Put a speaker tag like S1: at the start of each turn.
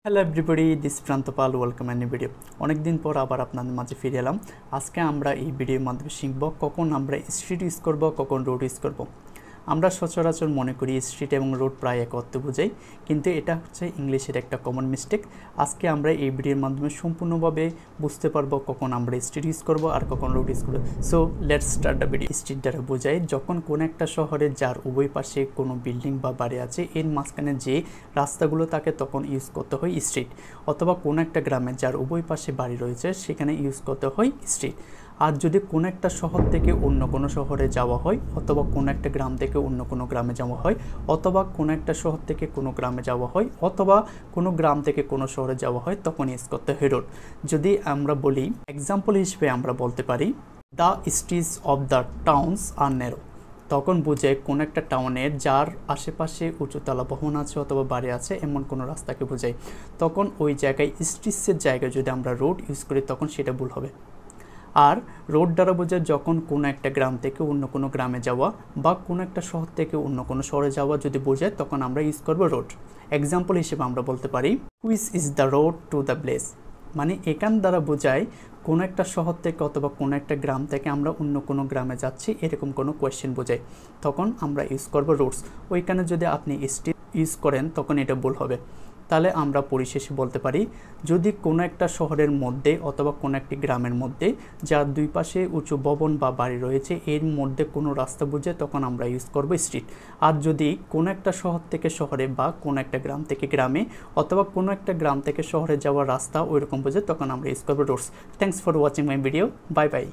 S1: Hello everybody, this Prantapal, welcome any video. অনেক দিন পর আবার আপনাদের মাঝে ফিরে এলাম। আজকে আমরা এই ভিডিওর মাধ্যমে শিখব কখন আমরা স্ট্রিট ইউজ করব, কখন রোড ইউজ করব। আমরা সচরাচর মনে করি স্ট্রিট এবং রোড প্রায় এক অর্থ বোঝাই, কিন্তু এটা হচ্ছে ইংলিশের একটা কমন মিস্টেক। আজকে আমরা এই ভিডিওর মাধ্যমে সম্পূর্ণভাবে বুঝতে পারবো কখন আমরা স্ট্রিট ইউজ করব আর কখন রোড ইউজ করব। So let's start the video. Street দ্বারা বোঝায় যখন কোনো একটা শহরে যার উভয় পাশে কোনো বিল্ডিং বা বাড়ি আছে, এর মাঝখানে যে রাস্তাগুলো থাকে তখন ইউজ করতে হয় স্ট্রিট। অথবা কোনো একটা গ্রামে যার উভয় পাশে বাড়ি রয়েছে সেখানে ইউজ করতে হয় স্ট্রিট। আর যদি কোনো একটা শহর থেকে অন্য কোনো শহরে যাওয়া হয়, অথবা কোনো একটা গ্রাম থেকে অন্য কোনো গ্রামে যাওয়া হয়, অথবা কোনো একটা শহর থেকে কোনো গ্রামে যাওয়া হয়, অথবা কোনো গ্রাম থেকে কোনো শহরে যাওয়া হয়, তখন ইউজ করতে হয় রোড। যদি আমরা বলি এক্সাম্পল হিসেবে আমরা বলতে পারি the streets of the towns আর ন্যারো, তখন বোঝায় কোনো একটা টাউনের যার আশেপাশে উঁচুতলা ভবন আছে অথবা বাড়ি আছে এমন কোনো রাস্তাকে বোঝায়। তখন ওই জায়গায় স্ট্রিটসের জায়গায় যদি আমরা রোড ইউজ করি তখন সেটা ভুল হবে। আর রোড দ্বারা বোঝায় যখন কোনো একটা গ্রাম থেকে অন্য কোনো গ্রামে যাওয়া বা কোনো একটা শহর থেকে অন্য কোনো শহরে যাওয়া যদি বোঝায় তখন আমরা ইউজ করবো রোড। এক্সাম্পল হিসেবে আমরা বলতে পারি which is the road to the place, মানে এখান দ্বারা বোঝায় কোনো একটা শহর থেকে অথবা কোনো একটা গ্রাম থেকে আমরা অন্য কোনো গ্রামে যাচ্ছি, এরকম কোনো কোয়েশ্চেন বোঝায়, তখন আমরা ইউজ করবো রোডস। ওইখানে যদি আপনি স্ট্রিট ইউজ করেন তখন এটা ভুল হবে। তাহলে আমরা পরিশেষে বলতে পারি যদি কোনো একটা শহরের মধ্যে অথবা কোনো একটি গ্রামের মধ্যে যার দুই পাশে উঁচু ভবন বা বাড়ি রয়েছে এর মধ্যে কোনো রাস্তা বোঝায় তখন আমরা ইউজ করব স্ট্রিট। আর যদি কোনো একটা শহর থেকে শহরে বা কোনো একটা গ্রাম থেকে গ্রামে অথবা কোনো একটা গ্রাম থেকে শহরে যাওয়ার রাস্তা ওইরকম বোঝায় তখন আমরা ইউজ করবো roads. Thanks for watching my video. Bye by.